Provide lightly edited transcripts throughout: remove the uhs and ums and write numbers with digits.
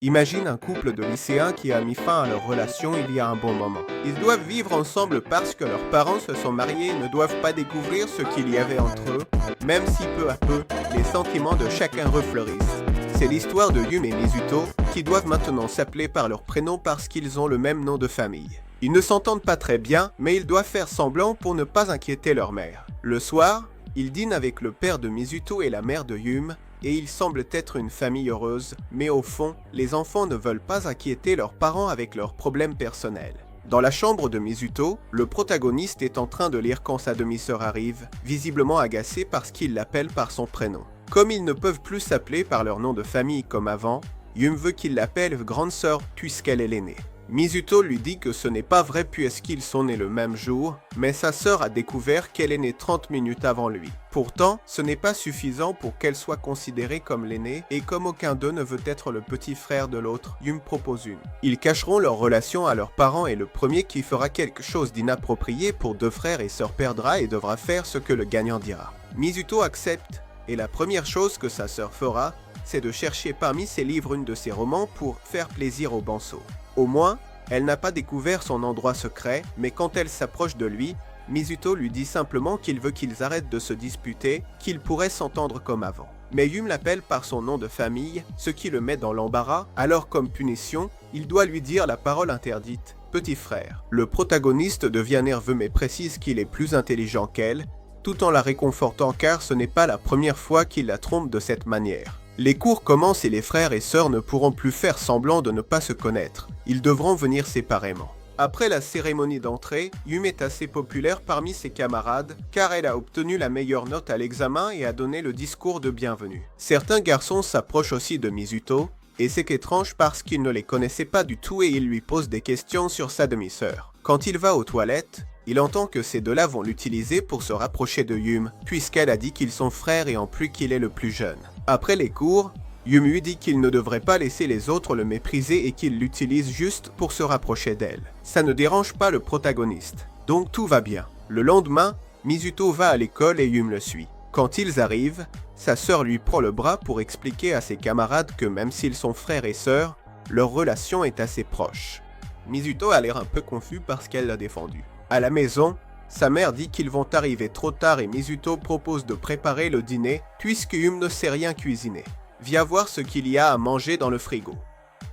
Imagine un couple de lycéens qui a mis fin à leur relation il y a un bon moment. Ils doivent vivre ensemble parce que leurs parents se sont mariés et ne doivent pas découvrir ce qu'il y avait entre eux, même si peu à peu, les sentiments de chacun refleurissent. C'est l'histoire de Yum et Mizuto, qui doivent maintenant s'appeler par leur prénom parce qu'ils ont le même nom de famille. Ils ne s'entendent pas très bien, mais ils doivent faire semblant pour ne pas inquiéter leur mère. Le soir, ils dînent avec le père de Mizuto et la mère de Yum, et ils semblent être une famille heureuse, mais au fond, les enfants ne veulent pas inquiéter leurs parents avec leurs problèmes personnels. Dans la chambre de Mizuto, le protagoniste est en train de lire quand sa demi-sœur arrive, visiblement agacé parce qu'il l'appelle par son prénom. Comme ils ne peuvent plus s'appeler par leur nom de famille comme avant, Yum veut qu'il l'appelle grande sœur puisqu'elle est l'aînée. Mizuto lui dit que ce n'est pas vrai puisqu'ils sont nés le même jour, mais sa sœur a découvert qu'elle est née 30 minutes avant lui. Pourtant, ce n'est pas suffisant pour qu'elle soit considérée comme l'aînée, et comme aucun d'eux ne veut être le petit frère de l'autre, Yum propose une. Ils cacheront leur relation à leurs parents et le premier qui fera quelque chose d'inapproprié pour deux frères et sœurs perdra et devra faire ce que le gagnant dira. Mizuto accepte, et la première chose que sa sœur fera, c'est de chercher parmi ses livres une de ses romans pour faire plaisir au banso. Au moins, elle n'a pas découvert son endroit secret, mais quand elle s'approche de lui, Mizuto lui dit simplement qu'il veut qu'ils arrêtent de se disputer, qu'ils pourraient s'entendre comme avant. Mais Yum l'appelle par son nom de famille, ce qui le met dans l'embarras, alors comme punition, il doit lui dire la parole interdite, petit frère. Le protagoniste devient nerveux mais précise qu'il est plus intelligent qu'elle, tout en la réconfortant car ce n'est pas la première fois qu'il la trompe de cette manière. Les cours commencent et les frères et sœurs ne pourront plus faire semblant de ne pas se connaître. Ils devront venir séparément. Après la cérémonie d'entrée, Yum est assez populaire parmi ses camarades car elle a obtenu la meilleure note à l'examen et a donné le discours de bienvenue. Certains garçons s'approchent aussi de Mizuto et c'est étrange parce qu'il ne les connaissait pas du tout et il lui pose des questions sur sa demi-sœur. Quand il va aux toilettes, il entend que ces deux-là vont l'utiliser pour se rapprocher de Yum, puisqu'elle a dit qu'ils sont frères et en plus qu'il est le plus jeune. Après les cours, Yum lui dit qu'il ne devrait pas laisser les autres le mépriser et qu'il l'utilise juste pour se rapprocher d'elle. Ça ne dérange pas le protagoniste, donc tout va bien. Le lendemain, Mizuto va à l'école et Yum le suit. Quand ils arrivent, sa sœur lui prend le bras pour expliquer à ses camarades que même s'ils sont frères et sœurs, leur relation est assez proche. Mizuto a l'air un peu confus parce qu'elle l'a défendu. À la maison, sa mère dit qu'ils vont arriver trop tard et Mizuto propose de préparer le dîner puisque Yum ne sait rien cuisiner. Viens voir ce qu'il y a à manger dans le frigo.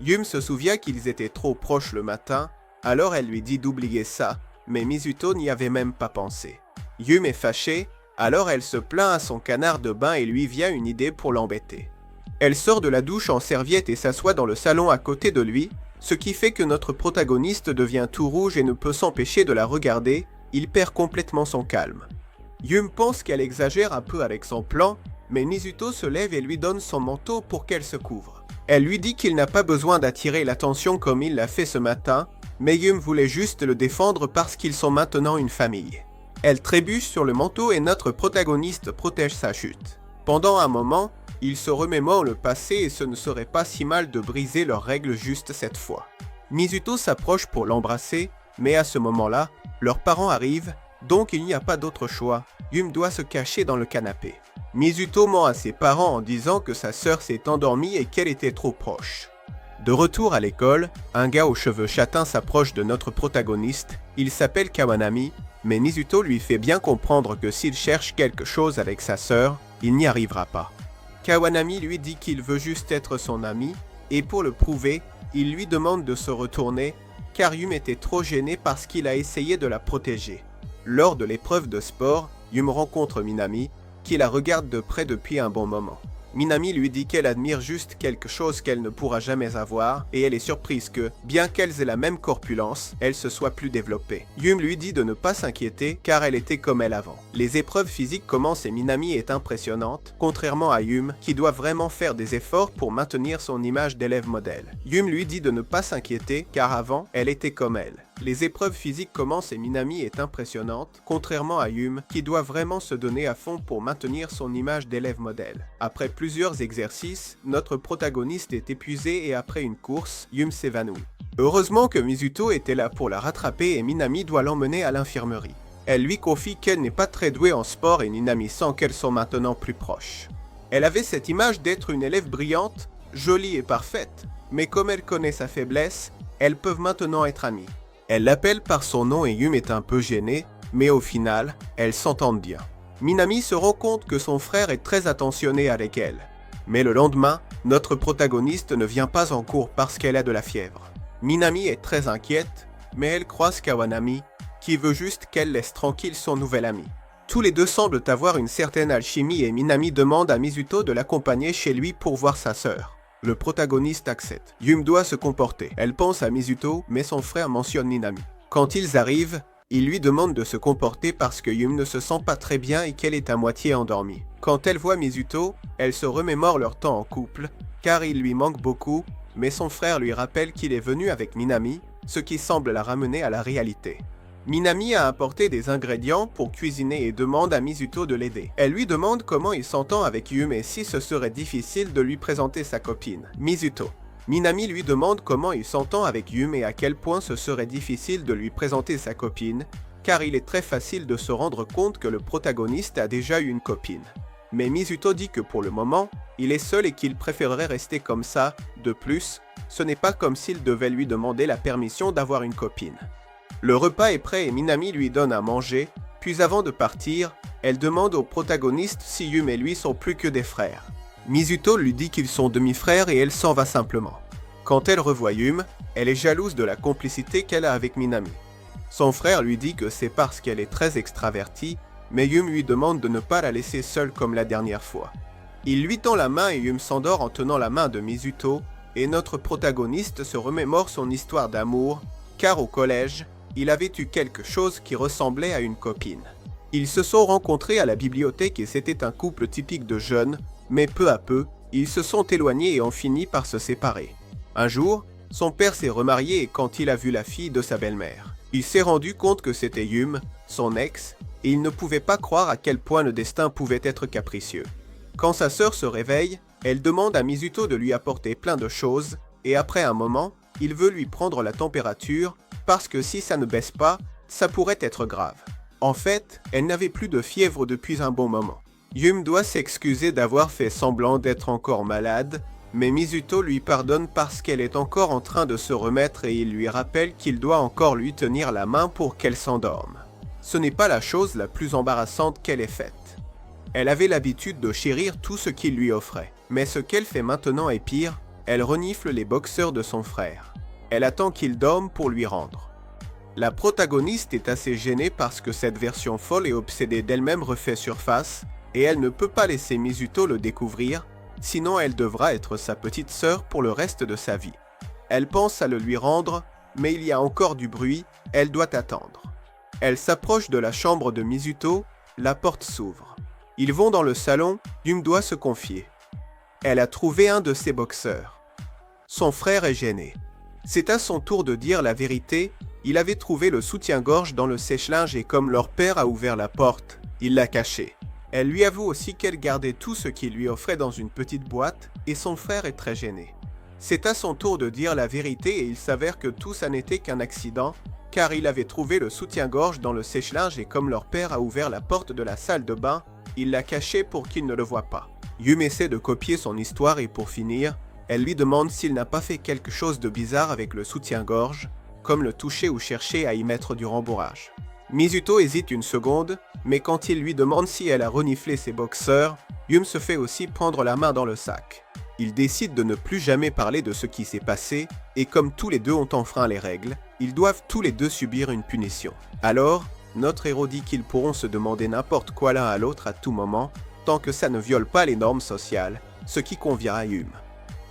Yum se souvient qu'ils étaient trop proches le matin, alors elle lui dit d'oublier ça, mais Mizuto n'y avait même pas pensé. Yum est fâchée, alors elle se plaint à son canard de bain et lui vient une idée pour l'embêter. Elle sort de la douche en serviette et s'assoit dans le salon à côté de lui, ce qui fait que notre protagoniste devient tout rouge et ne peut s'empêcher de la regarder, il perd complètement son calme. Yum pense qu'elle exagère un peu avec son plan, mais Mizuto se lève et lui donne son manteau pour qu'elle se couvre. Elle lui dit qu'il n'a pas besoin d'attirer l'attention comme il l'a fait ce matin, mais Yum voulait juste le défendre parce qu'ils sont maintenant une famille. Elle trébuche sur le manteau et notre protagoniste protège sa chute. Pendant un moment, ils se remémorent le passé et ce ne serait pas si mal de briser leurs règles juste cette fois. Mizuto s'approche pour l'embrasser, mais à ce moment-là, leurs parents arrivent, donc il n'y a pas d'autre choix. Yum doit se cacher dans le canapé. Mizuto ment à ses parents en disant que sa sœur s'est endormie et qu'elle était trop proche. De retour à l'école, un gars aux cheveux châtains s'approche de notre protagoniste. Il s'appelle Kawanami, mais Mizuto lui fait bien comprendre que s'il cherche quelque chose avec sa sœur, il n'y arrivera pas. Kawanami lui dit qu'il veut juste être son ami, et pour le prouver, il lui demande de se retourner, car Yum était trop gêné parce qu'il a essayé de la protéger. Lors de l'épreuve de sport, Yum rencontre Minami, qui la regarde de près depuis un bon moment. Minami lui dit qu'elle admire juste quelque chose qu'elle ne pourra jamais avoir, et elle est surprise que, bien qu'elles aient la même corpulence, elle se soit plus développée. Yum lui dit de ne pas s'inquiéter, car elle était comme elle avant. Les épreuves physiques commencent et Minami est impressionnante, contrairement à Yum, qui doit vraiment faire des efforts pour maintenir son image d'élève modèle. Yum lui dit de ne pas s'inquiéter, car avant, elle était comme elle. Les épreuves physiques commencent et Minami est impressionnante, contrairement à Yum, qui doit vraiment se donner à fond pour maintenir son image d'élève modèle. Après plusieurs exercices, notre protagoniste est épuisé et après une course, Yum s'évanouit. Heureusement que Mizuto était là pour la rattraper et Minami doit l'emmener à l'infirmerie. Elle lui confie qu'elle n'est pas très douée en sport et Minami sent qu'elles sont maintenant plus proches. Elle avait cette image d'être une élève brillante, jolie et parfaite, Mais comme elle connaît sa faiblesse, elles peuvent maintenant être amies. Elle l'appelle par son nom et Yum est un peu gêné, mais au final, elles s'entendent bien. Minami se rend compte que son frère est très attentionné avec elle. Mais le lendemain, notre protagoniste ne vient pas en cours parce qu'elle a de la fièvre. Minami est très inquiète, mais elle croise Kawanami, qui veut juste qu'elle laisse tranquille son nouvel ami. Tous les deux semblent avoir une certaine alchimie et Minami demande à Mizuto de l'accompagner chez lui pour voir sa sœur. Le protagoniste accepte. Yum doit se comporter. Elle pense à Mizuto, mais son frère mentionne Minami. Quand ils arrivent, il lui demande de se comporter parce que Yum ne se sent pas très bien et qu'elle est à moitié endormie. Quand elle voit Mizuto, elle se remémore leur temps en couple, car il lui manque beaucoup, mais son frère lui rappelle qu'il est venu avec Minami, ce qui semble la ramener à la réalité. Minami a apporté des ingrédients pour cuisiner et demande à Mizuto de l'aider. Elle lui demande comment il s'entend avec Yum et si ce serait difficile de lui présenter sa copine, Mizuto. Minami lui demande comment il s'entend avec Yum et à quel point ce serait difficile de lui présenter sa copine, car il est très facile de se rendre compte que le protagoniste a déjà eu une copine. Mais Mizuto dit que pour le moment, il est seul et qu'il préférerait rester comme ça. De plus, ce n'est pas comme s'il devait lui demander la permission d'avoir une copine. Le repas est prêt et Minami lui donne à manger, puis avant de partir, elle demande au protagoniste si Yum et lui sont plus que des frères. Mizuto lui dit qu'ils sont demi-frères et elle s'en va simplement. Quand elle revoit Yum, elle est jalouse de la complicité qu'elle a avec Minami. Son frère lui dit que c'est parce qu'elle est très extravertie, mais Yum lui demande de ne pas la laisser seule comme la dernière fois. Il lui tend la main et Yum s'endort en tenant la main de Mizuto, et notre protagoniste se remémore son histoire d'amour, car au collège, il avait eu quelque chose qui ressemblait à une copine. Ils se sont rencontrés à la bibliothèque et c'était un couple typique de jeunes, mais peu à peu, ils se sont éloignés et ont fini par se séparer. Un jour, son père s'est remarié et quand il a vu la fille de sa belle-mère, il s'est rendu compte que c'était Yum, son ex, et il ne pouvait pas croire à quel point le destin pouvait être capricieux. Quand sa sœur se réveille, elle demande à Mizuto de lui apporter plein de choses, et après un moment, il veut lui prendre la température, parce que si ça ne baisse pas, ça pourrait être grave. En fait, elle n'avait plus de fièvre depuis un bon moment. Yum doit s'excuser d'avoir fait semblant d'être encore malade, mais Mizuto lui pardonne parce qu'elle est encore en train de se remettre et il lui rappelle qu'il doit encore lui tenir la main pour qu'elle s'endorme. Ce n'est pas la chose la plus embarrassante qu'elle ait faite. Elle avait l'habitude de chérir tout ce qu'il lui offrait, mais ce qu'elle fait maintenant est pire, elle renifle les boxeurs de son frère. Elle attend qu'il dorme pour lui rendre. La protagoniste est assez gênée parce que cette version folle et obsédée d'elle-même refait surface, et elle ne peut pas laisser Mizuto le découvrir, sinon elle devra être sa petite sœur pour le reste de sa vie. Elle pense à le lui rendre, mais il y a encore du bruit, elle doit attendre. Elle s'approche de la chambre de Mizuto, la porte s'ouvre. Ils vont dans le salon, Yum doit se confier. Elle a trouvé un de ses boxeurs. Son frère est gêné. C'est à son tour de dire la vérité, il avait trouvé le soutien-gorge dans le sèche-linge et comme leur père a ouvert la porte, il l'a caché. Elle lui avoue aussi qu'elle gardait tout ce qu'il lui offrait dans une petite boîte et son frère est très gêné. C'est à son tour de dire la vérité et il s'avère que tout ça n'était qu'un accident, car il avait trouvé le soutien-gorge dans le sèche-linge et comme leur père a ouvert la porte de la salle de bain, il l'a caché pour qu'il ne le voie pas. Yum essaie de copier son histoire et pour finir, elle lui demande s'il n'a pas fait quelque chose de bizarre avec le soutien-gorge, comme le toucher ou chercher à y mettre du rembourrage. Mizuto hésite une seconde, mais quand il lui demande si elle a reniflé ses boxeurs, Yum se fait aussi prendre la main dans le sac. Ils décident de ne plus jamais parler de ce qui s'est passé, et comme tous les deux ont enfreint les règles, ils doivent tous les deux subir une punition. Alors, notre héros dit qu'ils pourront se demander n'importe quoi l'un à l'autre à tout moment, tant que ça ne viole pas les normes sociales, ce qui convient à Yum.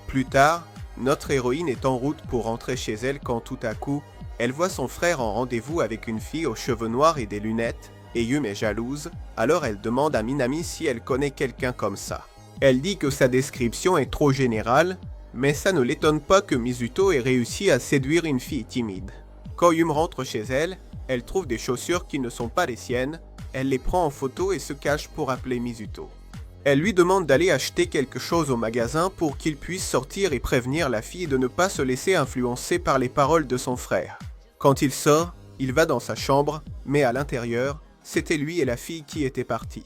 Plus tard, notre héroïne est en route pour rentrer chez elle quand tout à coup, elle voit son frère en rendez-vous avec une fille aux cheveux noirs et des lunettes, et Yum est jalouse, alors elle demande à Minami si elle connaît quelqu'un comme ça. Elle dit que sa description est trop générale, mais ça ne l'étonne pas que Mizuto ait réussi à séduire une fille timide. Quand Yum rentre chez elle, elle trouve des chaussures qui ne sont pas les siennes, elle les prend en photo et se cache pour appeler Mizuto. Elle lui demande d'aller acheter quelque chose au magasin pour qu'il puisse sortir et prévenir la fille de ne pas se laisser influencer par les paroles de son frère. Quand il sort, il va dans sa chambre, mais à l'intérieur, c'était lui et la fille qui étaient partis.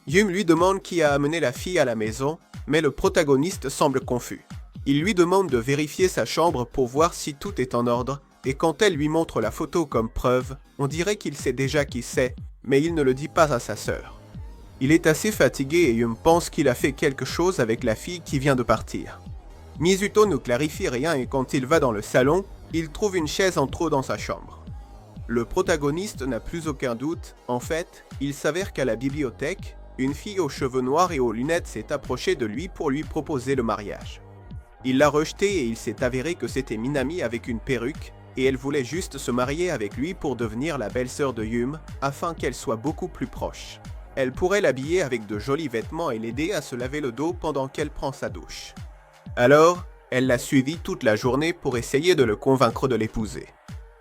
Yum lui demande qui a amené la fille à la maison, mais le protagoniste semble confus. Il lui demande de vérifier sa chambre pour voir si tout est en ordre, et quand elle lui montre la photo comme preuve, on dirait qu'il sait déjà qui c'est, mais il ne le dit pas à sa sœur. Il est assez fatigué et Yum pense qu'il a fait quelque chose avec la fille qui vient de partir. Mizuto ne clarifie rien et quand il va dans le salon, il trouve une chaise en trop dans sa chambre. Le protagoniste n'a plus aucun doute, en fait, il s'avère qu'à la bibliothèque, une fille aux cheveux noirs et aux lunettes s'est approchée de lui pour lui proposer le mariage. Il l'a rejetée et il s'est avéré que c'était Minami avec une perruque, et elle voulait juste se marier avec lui pour devenir la belle-sœur de Yum, afin qu'elle soit beaucoup plus proche. Elle pourrait l'habiller avec de jolis vêtements et l'aider à se laver le dos pendant qu'elle prend sa douche. Alors, elle l'a suivi toute la journée pour essayer de le convaincre de l'épouser.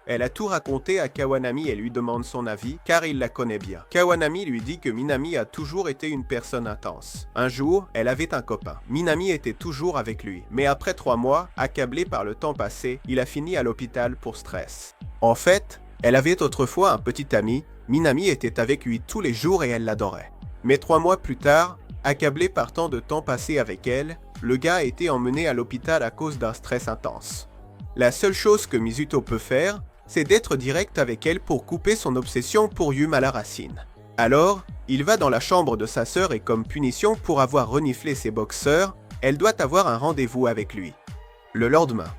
Elle a tout raconté à Kawanami et lui demande son avis car il la connaît bien. Kawanami lui dit que Minami a toujours été une personne intense. Un jour, elle avait un copain. Minami était toujours avec lui, mais après 3 mois, accablé par le temps passé, il a fini à l'hôpital pour stress. En fait, elle avait autrefois un petit ami, Minami était avec lui tous les jours et elle l'adorait. Mais 3 mois plus tard, accablé par tant de temps passé avec elle, le gars a été emmené à l'hôpital à cause d'un stress intense. La seule chose que Mizuto peut faire, c'est d'être direct avec elle pour couper son obsession pour Yum à la racine. Alors, il va dans la chambre de sa sœur et comme punition pour avoir reniflé ses boxeurs, elle doit avoir un rendez-vous avec lui. Le lendemain,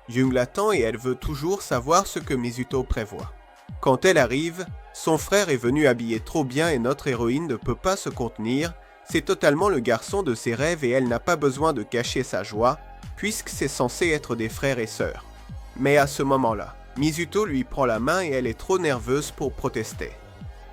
Yum l'attend et elle veut toujours savoir ce que Mizuto prévoit. Quand elle arrive, son frère est venu habillé trop bien et notre héroïne ne peut pas se contenir, c'est totalement le garçon de ses rêves et elle n'a pas besoin de cacher sa joie, puisque c'est censé être des frères et sœurs. Mais à ce moment-là, Mizuto lui prend la main et elle est trop nerveuse pour protester.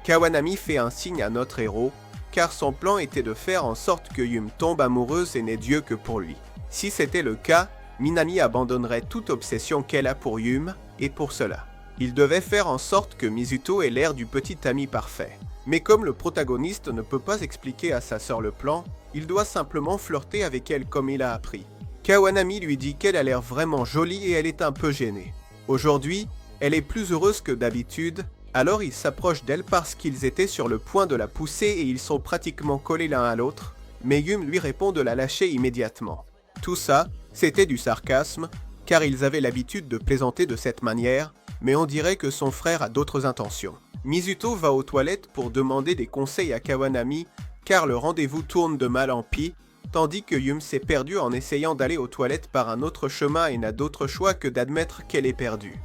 Kawanami fait un signe à notre héros, car son plan était de faire en sorte que Yum tombe amoureuse et n'ait Dieu que pour lui. Si c'était le cas, Minami abandonnerait toute obsession qu'elle a pour Yum, et pour cela, il devait faire en sorte que Mizuto ait l'air du petit ami parfait. Mais comme le protagoniste ne peut pas expliquer à sa sœur le plan, il doit simplement flirter avec elle comme il a appris. Kawanami lui dit qu'elle a l'air vraiment jolie et elle est un peu gênée. Aujourd'hui, elle est plus heureuse que d'habitude, alors il s'approche d'elle parce qu'ils étaient sur le point de la pousser et ils sont pratiquement collés l'un à l'autre, mais Yum lui répond de la lâcher immédiatement. Tout ça, c'était du sarcasme, car ils avaient l'habitude de plaisanter de cette manière, mais on dirait que son frère a d'autres intentions. Mizuto va aux toilettes pour demander des conseils à Kawanami, car le rendez-vous tourne de mal en pis, tandis que Yum s'est perdue en essayant d'aller aux toilettes par un autre chemin et n'a d'autre choix que d'admettre qu'elle est perdue.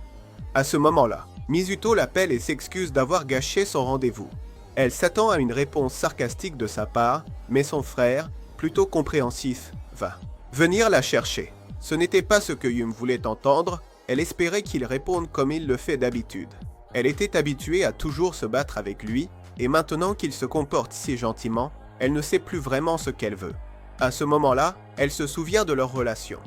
À ce moment-là, Mizuto l'appelle et s'excuse d'avoir gâché son rendez-vous. Elle s'attend à une réponse sarcastique de sa part, mais son frère, plutôt compréhensif, va venir la chercher. Ce n'était pas ce que Yum voulait entendre, elle espérait qu'il réponde comme il le fait d'habitude. Elle était habituée à toujours se battre avec lui, et maintenant qu'il se comporte si gentiment, elle ne sait plus vraiment ce qu'elle veut. À ce moment-là, elle se souvient de leur relation.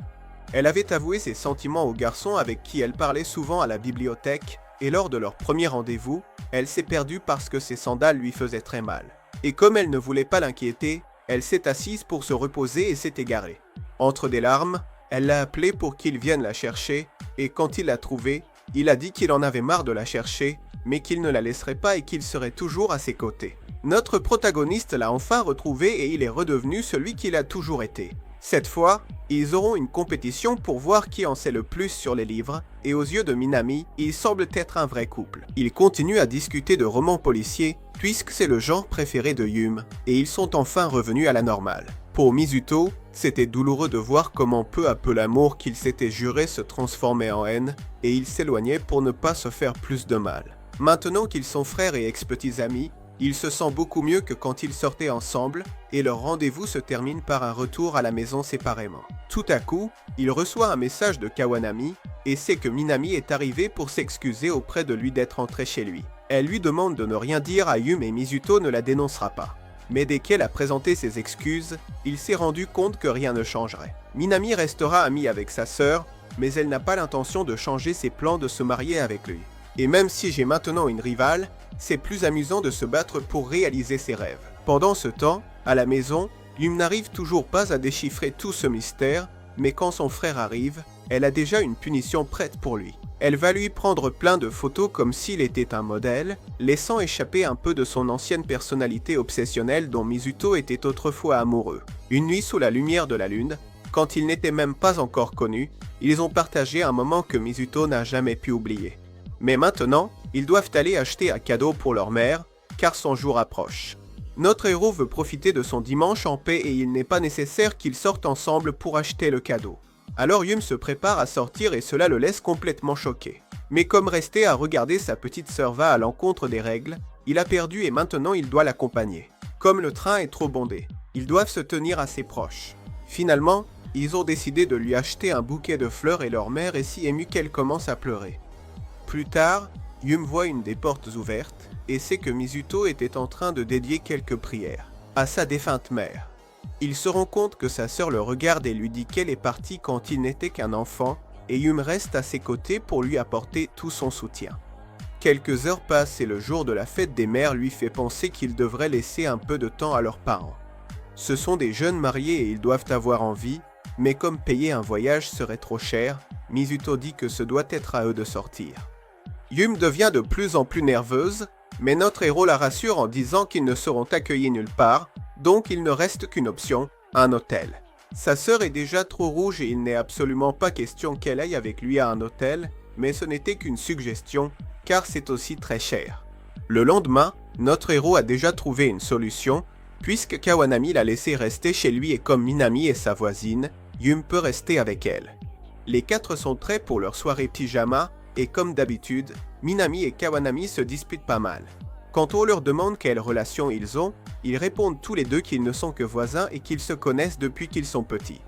Elle avait avoué ses sentiments au garçon avec qui elle parlait souvent à la bibliothèque, et lors de leur premier rendez-vous, elle s'est perdue parce que ses sandales lui faisaient très mal. Et comme elle ne voulait pas l'inquiéter, elle s'est assise pour se reposer et s'est égarée. Entre des larmes, elle l'a appelé pour qu'il vienne la chercher, et quand il l'a trouvée, il a dit qu'il en avait marre de la chercher, mais qu'il ne la laisserait pas et qu'il serait toujours à ses côtés. Notre protagoniste l'a enfin retrouvé et il est redevenu celui qu'il a toujours été. Cette fois, ils auront une compétition pour voir qui en sait le plus sur les livres, et aux yeux de Minami, ils semblent être un vrai couple. Ils continuent à discuter de romans policiers, puisque c'est le genre préféré de Yum, et ils sont enfin revenus à la normale. Pour Mizuto, c'était douloureux de voir comment peu à peu l'amour qu'il s'était juré se transformait en haine, et il s'éloignait pour ne pas se faire plus de mal. Maintenant qu'ils sont frères et ex-petits amis, il se sent beaucoup mieux que quand ils sortaient ensemble, et leur rendez-vous se termine par un retour à la maison séparément. Tout à coup, il reçoit un message de Kawanami, et sait que Minami est arrivée pour s'excuser auprès de lui d'être entrée chez lui. Elle lui demande de ne rien dire à Yum et Mizuto ne la dénoncera pas. Mais dès qu'elle a présenté ses excuses, il s'est rendu compte que rien ne changerait. Minami restera amie avec sa sœur, mais elle n'a pas l'intention de changer ses plans de se marier avec lui. Et même si j'ai maintenant une rivale, c'est plus amusant de se battre pour réaliser ses rêves. Pendant ce temps, à la maison, Yum n'arrive toujours pas à déchiffrer tout ce mystère, mais quand son frère arrive, elle a déjà une punition prête pour lui. Elle va lui prendre plein de photos comme s'il était un modèle, laissant échapper un peu de son ancienne personnalité obsessionnelle dont Mizuto était autrefois amoureux. Une nuit sous la lumière de la lune, Quand ils n'étaient même pas encore connus, ils ont partagé un moment que Mizuto n'a jamais pu oublier. Mais maintenant, ils doivent aller acheter un cadeau pour leur mère, car son jour approche. Notre héros veut profiter de son dimanche en paix et il n'est pas nécessaire qu'ils sortent ensemble pour acheter le cadeau. Alors Yum se prépare à sortir et cela le laisse complètement choqué. Mais comme rester à regarder sa petite sœur va à l'encontre des règles, il a perdu et maintenant il doit l'accompagner. Comme le train est trop bondé, ils doivent se tenir assez proches. Finalement, ils ont décidé de lui acheter un bouquet de fleurs et leur mère est si émue qu'elle commence à pleurer. Plus tard, Yum voit une des portes ouvertes et sait que Mizuto était en train de dédier quelques prières à sa défunte mère. Il se rend compte que sa sœur le regarde et lui dit qu'elle est partie quand il n'était qu'un enfant et Yum reste à ses côtés pour lui apporter tout son soutien. Quelques heures passent et le jour de la fête des mères lui fait penser qu'il devrait laisser un peu de temps à leurs parents. Ce sont des jeunes mariés et ils doivent avoir envie, mais comme payer un voyage serait trop cher, Mizuto dit que ce doit être à eux de sortir. Yum devient de plus en plus nerveuse, mais notre héros la rassure en disant qu'ils ne seront accueillis nulle part, donc il ne reste qu'une option, un hôtel. Sa sœur est déjà trop rouge et il n'est absolument pas question qu'elle aille avec lui à un hôtel, mais ce n'était qu'une suggestion, car c'est aussi très cher. Le lendemain, notre héros a déjà trouvé une solution, puisque Kawanami l'a laissé rester chez lui et comme Minami est sa voisine, Yum peut rester avec elle. Les quatre sont prêts pour leur soirée pyjama, et comme d'habitude, Minami et Kawanami se disputent pas mal. Quand on leur demande quelle relation ils ont, ils répondent tous les deux qu'ils ne sont que voisins et qu'ils se connaissent depuis qu'ils sont petits.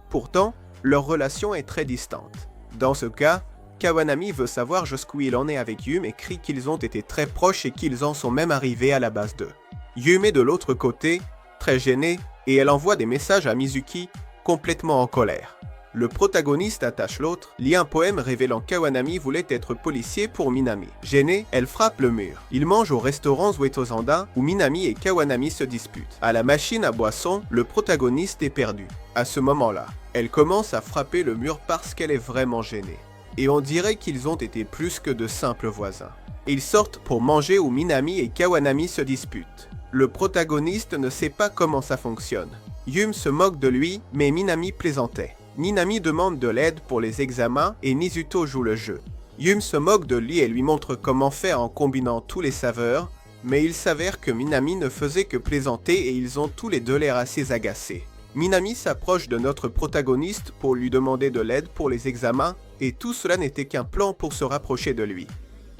Pourtant, leur relation est très distante. Dans ce cas, Kawanami veut savoir jusqu'où il en est avec Yum et crie qu'ils ont été très proches et qu'ils en sont même arrivés à la base d'eux. Yum est de l'autre côté, très gênée, et elle envoie des messages à Mizuki, complètement en colère. Le protagoniste attache l'autre, lit un poème révélant Kawanami voulait être policier pour Minami. Gênée, elle frappe le mur. Ils mangent au restaurant Zuetozanda où Minami et Kawanami se disputent. À la machine à boisson, le protagoniste est perdu. À ce moment-là, elle commence à frapper le mur parce qu'elle est vraiment gênée. Et on dirait qu'ils ont été plus que de simples voisins. Ils sortent pour manger où Minami et Kawanami se disputent. Le protagoniste ne sait pas comment ça fonctionne. Yum se moque de lui, mais Minami plaisantait. Minami demande de l'aide pour les examens et Mizuto joue le jeu. Yum se moque de lui et lui montre comment faire en combinant tous les saveurs, mais il s'avère que Minami ne faisait que plaisanter et ils ont tous les deux l'air assez agacés. Minami s'approche de notre protagoniste pour lui demander de l'aide pour les examens et tout cela n'était qu'un plan pour se rapprocher de lui.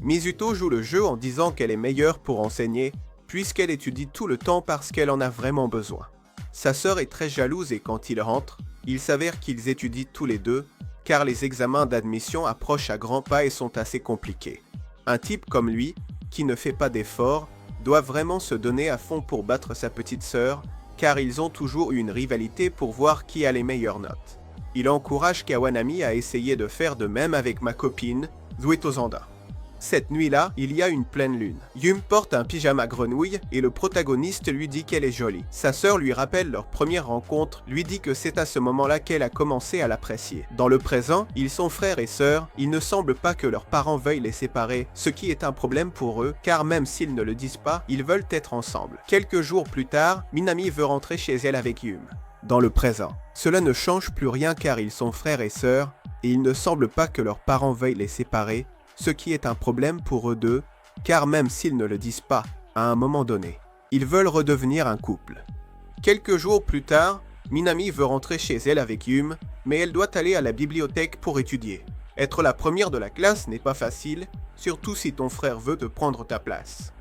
Mizuto joue le jeu en disant qu'elle est meilleure pour enseigner, puisqu'elle étudie tout le temps parce qu'elle en a vraiment besoin. Sa sœur est très jalouse et quand il rentre, il s'avère qu'ils étudient tous les deux, car les examens d'admission approchent à grands pas et sont assez compliqués. Un type comme lui, qui ne fait pas d'efforts, doit vraiment se donner à fond pour battre sa petite sœur, car ils ont toujours eu une rivalité pour voir qui a les meilleures notes. Il encourage Kawanami à essayer de faire de même avec ma copine, Zuetozanda. Cette nuit-là, il y a une pleine lune. Yum porte un pyjama grenouille et le protagoniste lui dit qu'elle est jolie. Sa sœur lui rappelle leur première rencontre, lui dit que c'est à ce moment-là qu'elle a commencé à l'apprécier. Dans le présent, ils sont frères et sœurs, il ne semble pas que leurs parents veuillent les séparer, ce qui est un problème pour eux, car même s'ils ne le disent pas, ils veulent être ensemble. Quelques jours plus tard, Minami veut rentrer chez elle avec Yum. Dans le présent, cela ne change plus rien car ils sont frères et sœurs, et il ne semble pas que leurs parents veuillent les séparer, ce qui est un problème pour eux deux, car même s'ils ne le disent pas, à un moment donné, ils veulent redevenir un couple. Quelques jours plus tard, Minami veut rentrer chez elle avec Yum, mais elle doit aller à la bibliothèque pour étudier. Être la première de la classe n'est pas facile, surtout si ton frère veut te prendre ta place.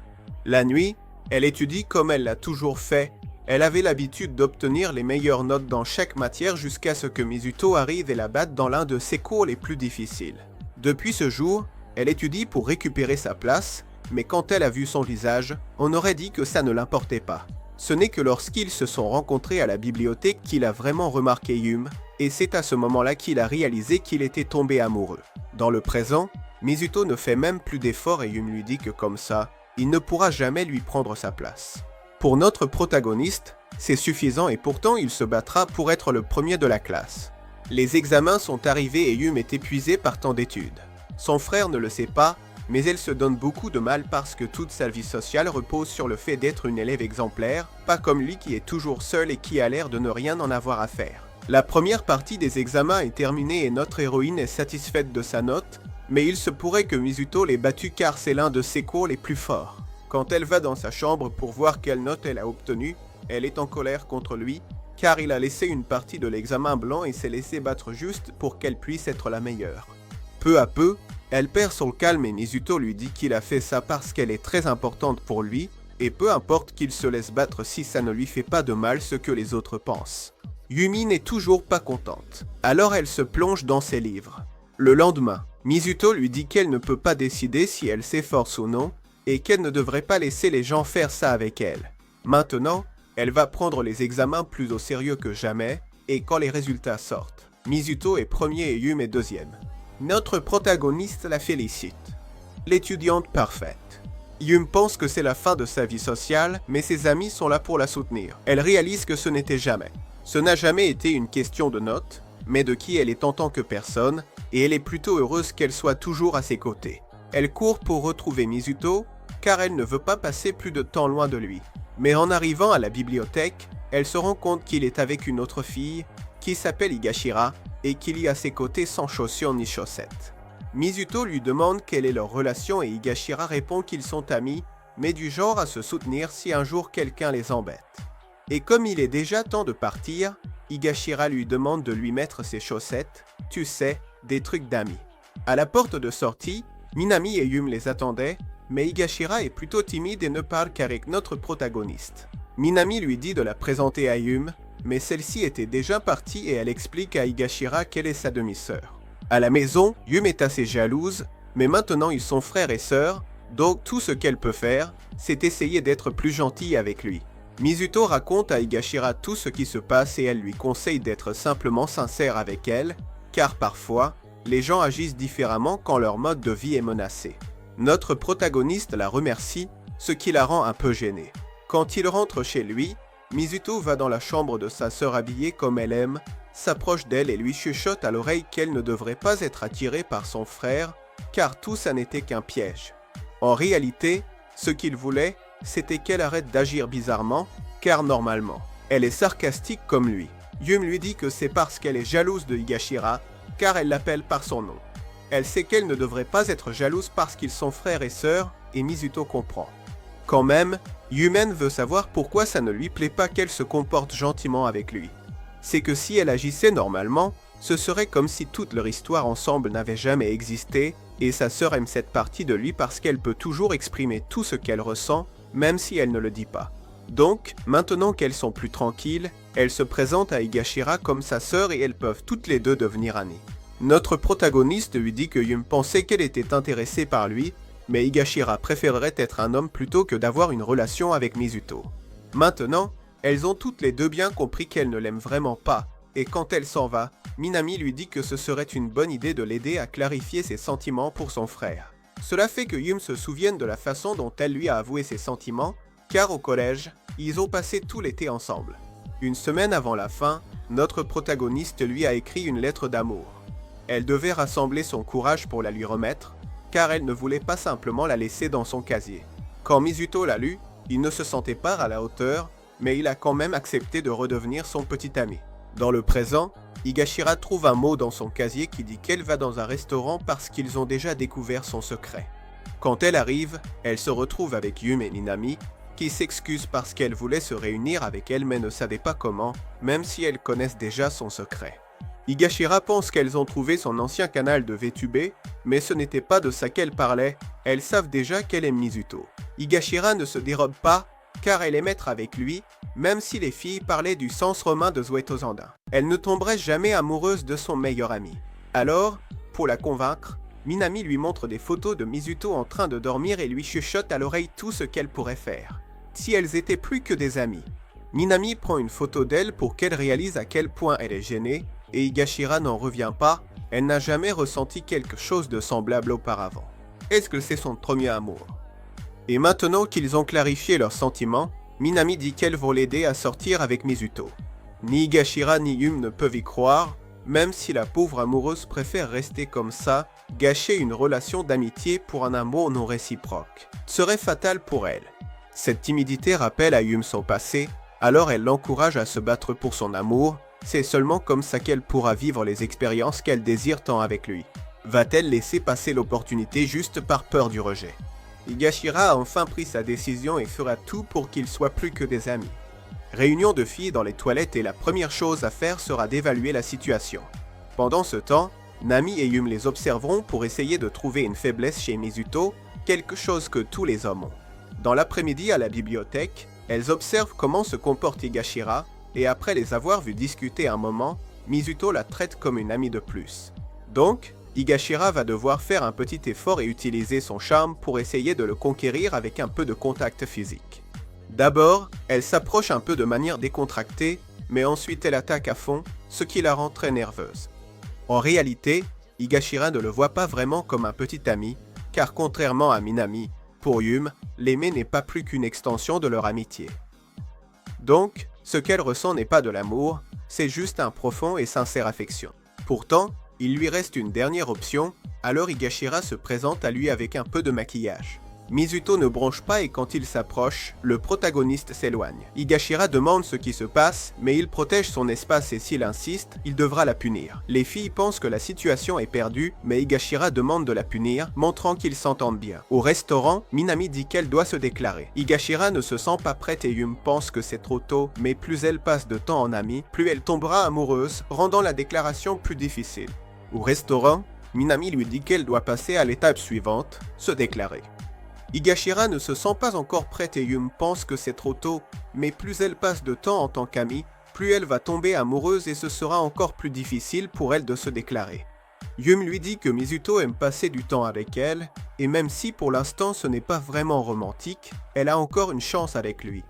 La nuit, elle étudie comme elle l'a toujours fait. Elle avait l'habitude d'obtenir les meilleures notes dans chaque matière jusqu'à ce que Mizuto arrive et la batte dans l'un de ses cours les plus difficiles. Depuis ce jour, elle étudie pour récupérer sa place, mais quand elle a vu son visage, on aurait dit que ça ne l'importait pas. Ce n'est que lorsqu'ils se sont rencontrés à la bibliothèque qu'il a vraiment remarqué Yum, et c'est à ce moment-là qu'il a réalisé qu'il était tombé amoureux. Dans le présent, Mizuto ne fait même plus d'efforts et Yum lui dit que comme ça, il ne pourra jamais lui prendre sa place. Pour notre protagoniste, c'est suffisant et pourtant il se battra pour être le premier de la classe. Les examens sont arrivés et Yum est épuisé par tant d'études. Son frère ne le sait pas, mais elle se donne beaucoup de mal parce que toute sa vie sociale repose sur le fait d'être une élève exemplaire, pas comme lui qui est toujours seul et qui a l'air de ne rien en avoir à faire. La première partie des examens est terminée et notre héroïne est satisfaite de sa note, mais il se pourrait que Mizuto l'ait battue car c'est l'un de ses cours les plus forts. Quand elle va dans sa chambre pour voir quelle note elle a obtenue, elle est en colère contre lui, car il a laissé une partie de l'examen blanc et s'est laissé battre juste pour qu'elle puisse être la meilleure. Peu à peu, elle perd son calme et Mizuto lui dit qu'il a fait ça parce qu'elle est très importante pour lui, et peu importe qu'il se laisse battre si ça ne lui fait pas de mal ce que les autres pensent. Yumi n'est toujours pas contente, alors elle se plonge dans ses livres. Le lendemain, Mizuto lui dit qu'elle ne peut pas décider si elle s'efforce ou non, et qu'elle ne devrait pas laisser les gens faire ça avec elle. Maintenant, elle va prendre les examens plus au sérieux que jamais, et quand les résultats sortent, Mizuto est premier et Yum est deuxième. Notre protagoniste la félicite. L'étudiante parfaite. Yum pense que c'est la fin de sa vie sociale, mais ses amis sont là pour la soutenir. Elle réalise que ce n'était jamais. Ce n'a jamais été une question de notes, mais de qui elle est en tant que personne, et elle est plutôt heureuse qu'elle soit toujours à ses côtés. Elle court pour retrouver Mizuto, car elle ne veut pas passer plus de temps loin de lui. Mais en arrivant à la bibliothèque, elle se rend compte qu'il est avec une autre fille, qui s'appelle Higashira, et qu'il y a à ses côtés sans chaussures ni chaussettes. Mizuto lui demande quelle est leur relation et Higashira répond qu'ils sont amis, mais du genre à se soutenir si un jour quelqu'un les embête. Et comme il est déjà temps de partir, Higashira lui demande de lui mettre ses chaussettes, tu sais, des trucs d'amis. À la porte de sortie, Minami et Yum les attendaient, mais Higashira est plutôt timide et ne parle qu'avec notre protagoniste. Minami lui dit de la présenter à Yum, mais celle-ci était déjà partie et elle explique à Higashira qu'elle est sa demi-sœur. À la maison, Yum est assez jalouse, mais maintenant ils sont frères et sœurs, donc tout ce qu'elle peut faire, c'est essayer d'être plus gentille avec lui. Mizuto raconte à Higashira tout ce qui se passe et elle lui conseille d'être simplement sincère avec elle, car parfois, les gens agissent différemment quand leur mode de vie est menacé. Notre protagoniste la remercie, ce qui la rend un peu gênée. Quand il rentre chez lui, Mizuto va dans la chambre de sa sœur habillée comme elle aime, s'approche d'elle et lui chuchote à l'oreille qu'elle ne devrait pas être attirée par son frère, car tout ça n'était qu'un piège. En réalité, ce qu'il voulait, c'était qu'elle arrête d'agir bizarrement, car normalement, elle est sarcastique comme lui. Yum lui dit que c'est parce qu'elle est jalouse de Higashira, car elle l'appelle par son nom. Elle sait qu'elle ne devrait pas être jalouse parce qu'ils sont frères et sœurs, et Mizuto comprend. Quand même, Yumen veut savoir pourquoi ça ne lui plaît pas qu'elle se comporte gentiment avec lui. C'est que si elle agissait normalement, ce serait comme si toute leur histoire ensemble n'avait jamais existé, et sa sœur aime cette partie de lui parce qu'elle peut toujours exprimer tout ce qu'elle ressent, même si elle ne le dit pas. Donc, maintenant qu'elles sont plus tranquilles, elle se présente à Higashira comme sa sœur et elles peuvent toutes les deux devenir amies. Notre protagoniste lui dit que Yum pensait qu'elle était intéressée par lui, mais Higashira préférerait être un homme plutôt que d'avoir une relation avec Mizuto. Maintenant, elles ont toutes les deux bien compris qu'elle ne l'aime vraiment pas, et quand elle s'en va, Minami lui dit que ce serait une bonne idée de l'aider à clarifier ses sentiments pour son frère. Cela fait que Yum se souvienne de la façon dont elle lui a avoué ses sentiments, car au collège, ils ont passé tout l'été ensemble. Une semaine avant la fin, notre protagoniste lui a écrit une lettre d'amour. Elle devait rassembler son courage pour la lui remettre, car elle ne voulait pas simplement la laisser dans son casier. Quand Mizuto l'a lu, il ne se sentait pas à la hauteur, mais il a quand même accepté de redevenir son petit ami. Dans le présent, Higashira trouve un mot dans son casier qui dit qu'elle va dans un restaurant parce qu'ils ont déjà découvert son secret. Quand elle arrive, elle se retrouve avec Yum et Minami, qui s'excusent parce qu'elle voulait se réunir avec elle mais ne savait pas comment, même si elles connaissent déjà son secret. Higashira pense qu'elles ont trouvé son ancien canal de VTuber, mais ce n'était pas de ça qu'elle parlait, elles savent déjà qu'elle aime Mizuto. Higashira ne se dérobe pas, car elle est maître avec lui, même si les filles parlaient du sens romain de Zoétosanda. Elle ne tomberait jamais amoureuse de son meilleur ami. Alors, pour la convaincre, Minami lui montre des photos de Mizuto en train de dormir et lui chuchote à l'oreille tout ce qu'elle pourrait faire. Si elles étaient plus que des amies. Minami prend une photo d'elle pour qu'elle réalise à quel point elle est gênée, et Higashira n'en revient pas, elle n'a jamais ressenti quelque chose de semblable auparavant. Est-ce que c'est son premier amour? Et maintenant qu'ils ont clarifié leurs sentiments, Minami dit qu'elles vont l'aider à sortir avec Mizuto. Ni Higashira ni Yum ne peuvent y croire, même si la pauvre amoureuse préfère rester comme ça, gâcher une relation d'amitié pour un amour non réciproque. Serait fatal pour elle. Cette timidité rappelle à Yum son passé, alors elle l'encourage à se battre pour son amour, C'est seulement comme ça qu'elle pourra vivre les expériences qu'elle désire tant avec lui. Va-t-elle laisser passer l'opportunité juste par peur du rejet? Higashira a enfin pris sa décision et fera tout pour qu'ils soient plus que des amis. Réunion de filles dans les toilettes et la première chose à faire sera d'évaluer la situation. Pendant ce temps, Nami et Yum les observeront pour essayer de trouver une faiblesse chez Mizuto, quelque chose que tous les hommes ont. Dans l'après-midi à la bibliothèque, elles observent comment se comporte Higashira et après les avoir vus discuter un moment, Mizuto la traite comme une amie de plus. Donc, Higashira va devoir faire un petit effort et utiliser son charme pour essayer de le conquérir avec un peu de contact physique. D'abord, elle s'approche un peu de manière décontractée, mais ensuite elle attaque à fond, ce qui la rend très nerveuse. En réalité, Higashira ne le voit pas vraiment comme un petit ami, car contrairement à Minami, pour Yum, l'aimer n'est pas plus qu'une extension de leur amitié. Donc, ce qu'elle ressent n'est pas de l'amour, c'est juste un profond et sincère affection. Pourtant, il lui reste une dernière option, alors Higashira se présente à lui avec un peu de maquillage. Mizuto ne bronche pas et quand il s'approche, le protagoniste s'éloigne. Higashira demande ce qui se passe, mais il protège son espace et s'il insiste, il devra la punir. Les filles pensent que la situation est perdue, mais Higashira demande de la punir, montrant qu'ils s'entendent bien. Au restaurant, Minami dit qu'elle doit se déclarer. Higashira ne se sent pas prête et Yum pense que c'est trop tôt, mais plus elle passe de temps en amie, plus elle tombera amoureuse, rendant la déclaration plus difficile. Au restaurant, Minami lui dit qu'elle doit passer à l'étape suivante, se déclarer. Higashira ne se sent pas encore prête et Yum pense que c'est trop tôt, mais plus elle passe de temps en tant qu'amie, plus elle va tomber amoureuse et ce sera encore plus difficile pour elle de se déclarer. Yum lui dit que Mizuto aime passer du temps avec elle, et même si pour l'instant ce n'est pas vraiment romantique, elle a encore une chance avec lui.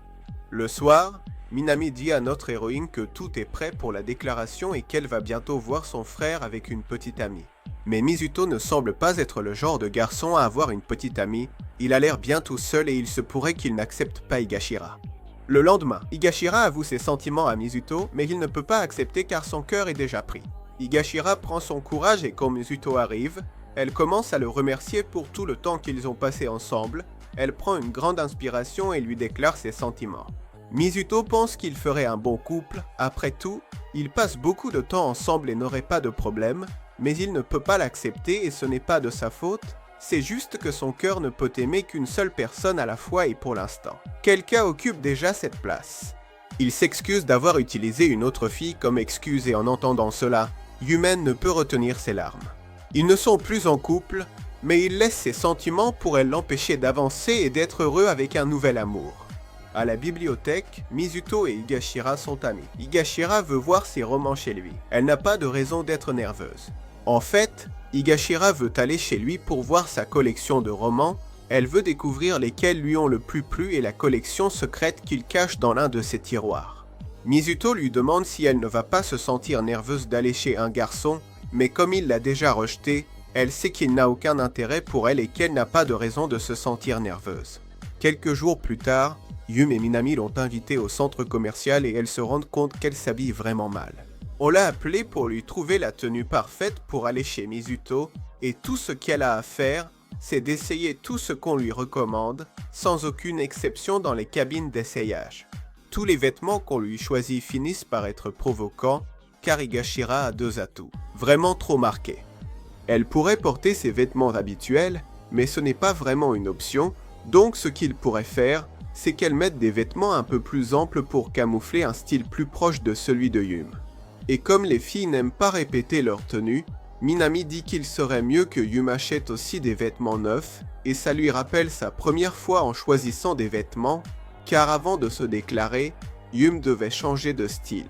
Le soir, Minami dit à notre héroïne que tout est prêt pour la déclaration et qu'elle va bientôt voir son frère avec une petite amie. Mais Mizuto ne semble pas être le genre de garçon à avoir une petite amie, il a l'air bien tout seul et il se pourrait qu'il n'accepte pas Higashira. Le lendemain, Higashira avoue ses sentiments à Mizuto, mais il ne peut pas accepter car son cœur est déjà pris. Higashira prend son courage et quand Mizuto arrive, elle commence à le remercier pour tout le temps qu'ils ont passé ensemble, elle prend une grande inspiration et lui déclare ses sentiments. Mizuto pense qu'il ferait un bon couple, après tout, ils passent beaucoup de temps ensemble et n'auraient pas de problème, mais il ne peut pas l'accepter et ce n'est pas de sa faute, c'est juste que son cœur ne peut aimer qu'une seule personne à la fois et pour l'instant. Quelqu'un occupe déjà cette place. Il s'excuse d'avoir utilisé une autre fille comme excuse et en entendant cela, Yumen ne peut retenir ses larmes. Ils ne sont plus en couple, mais il laisse ses sentiments pour elle l'empêcher d'avancer et d'être heureux avec un nouvel amour. À la bibliothèque, Mizuto et Higashira sont amis. Higashira veut voir ses romans chez lui. Elle n'a pas de raison d'être nerveuse. En fait, Higashira veut aller chez lui pour voir sa collection de romans, elle veut découvrir lesquels lui ont le plus plu et la collection secrète qu'il cache dans l'un de ses tiroirs. Mizuto lui demande si elle ne va pas se sentir nerveuse d'aller chez un garçon, mais comme il l'a déjà rejeté, elle sait qu'il n'a aucun intérêt pour elle et qu'elle n'a pas de raison de se sentir nerveuse. Quelques jours plus tard, Yum et Minami l'ont invitée au centre commercial et elles se rendent compte qu'elle s'habille vraiment mal. On l'a appelée pour lui trouver la tenue parfaite pour aller chez Mizuto et tout ce qu'elle a à faire, c'est d'essayer tout ce qu'on lui recommande, sans aucune exception dans les cabines d'essayage. Tous les vêtements qu'on lui choisit finissent par être provocants, car Higashira a deux atouts, vraiment trop marqués. Elle pourrait porter ses vêtements habituels, mais ce n'est pas vraiment une option, donc ce qu'il pourrait faire, c'est qu'elle mette des vêtements un peu plus amples pour camoufler un style plus proche de celui de Yum. Et comme les filles n'aiment pas répéter leur tenue, Minami dit qu'il serait mieux que Yum achète aussi des vêtements neufs, et ça lui rappelle sa première fois en choisissant des vêtements, car avant de se déclarer, Yum devait changer de style.